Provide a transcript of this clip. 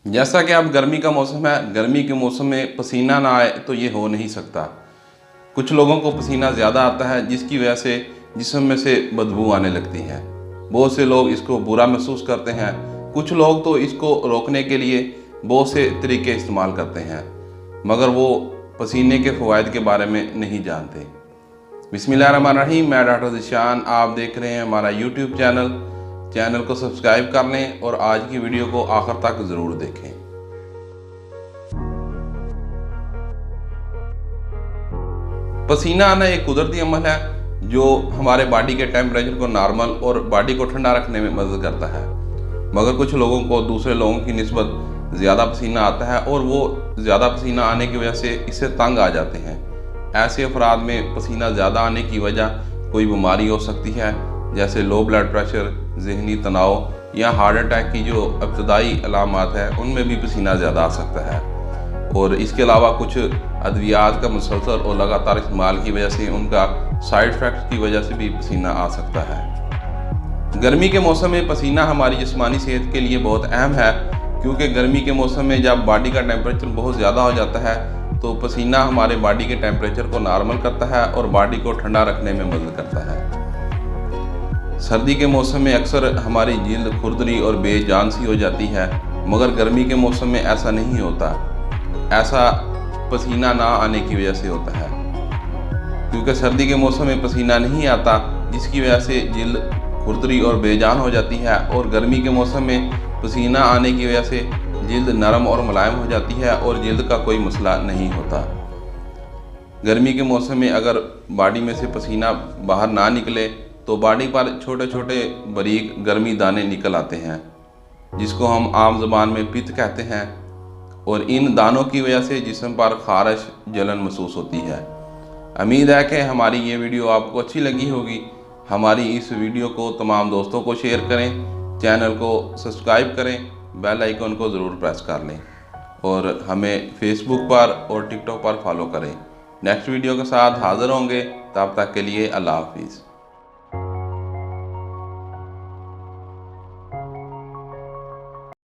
जैसा कि अब गर्मी का मौसम है, गर्मी के मौसम में पसीना ना आए तो ये हो नहीं सकता। कुछ लोगों को पसीना ज़्यादा आता है जिसकी वजह से जिस्म में से बदबू आने लगती है। बहुत से लोग इसको बुरा महसूस करते हैं। कुछ लोग तो इसको रोकने के लिए बहुत से तरीके इस्तेमाल करते हैं, मगर वो पसीने के फ़वाइद के बारे में नहीं जानते। बिस्मिल्लाहिर्रहमानिर्रहीम, मैं डॉक्टर ज़िशान, आप देख रहे हैं हमारा यूट्यूब चैनल को सब्सक्राइब कर लें और आज की वीडियो को आखिर तक ज़रूर देखें। पसीना आना एक कुदरती अमल है जो हमारे बॉडी के टेम्परेचर को नॉर्मल और बॉडी को ठंडा रखने में मदद करता है, मगर कुछ लोगों को दूसरे लोगों की निस्बत ज़्यादा पसीना आता है और वो ज़्यादा पसीना आने की वजह से इससे तंग आ जाते हैं। ऐसे अफराद में पसीना ज़्यादा आने की वजह कोई बीमारी हो सकती है, जैसे लो ब्लड प्रेशर, जहनी तनाव या हार्ट अटैक की जो इब्तदाई अलामात है उनमें भी पसीना ज़्यादा आ सकता है। और इसके अलावा कुछ अद्वियात का मुसलसल और लगातार इस्तेमाल की वजह से उनका साइड इफ़ेक्ट की वजह से भी पसीना आ सकता है। गर्मी के मौसम में पसीना हमारी जिस्मानी सेहत के लिए बहुत अहम है, क्योंकि गर्मी के मौसम में जब बॉडी का टेम्परेचर बहुत ज़्यादा हो जाता है तो पसीना हमारे बॉडी के टेम्परेचर को नॉर्मल करता है और बॉडी को ठंडा रखने में मदद करता है। सर्दी के मौसम में अक्सर हमारी जिल्द खुरदरी और बेजान सी हो जाती है, मगर गर्मी के मौसम में ऐसा नहीं होता। ऐसा पसीना ना आने की वजह से होता है, क्योंकि सर्दी के मौसम में पसीना नहीं आता, जिसकी वजह से जिल्द खुरदरी और बेजान हो जाती है। और गर्मी के मौसम में पसीना आने की वजह से जिल्द नरम और मुलायम हो जाती है और जिल्द का कोई मसला नहीं होता। गर्मी के मौसम में अगर बॉडी में से पसीना बाहर ना निकले तो बॉडी पर छोटे छोटे बारीक गर्मी दाने निकल आते हैं, जिसको हम आम ज़बान में पित्त कहते हैं। और इन दानों की वजह से जिस्म पर खारिश, जलन महसूस होती है। उम्मीद है कि हमारी ये वीडियो आपको अच्छी लगी होगी। हमारी इस वीडियो को तमाम दोस्तों को शेयर करें, चैनल को सब्सक्राइब करें, बेल आइकन को ज़रूर प्रेस कर लें और हमें फेसबुक पर और टिकटॉक पर फॉलो करें। नेक्स्ट वीडियो के साथ हाज़िर होंगे, तब तक के लिए अल्लाह हाफिज़।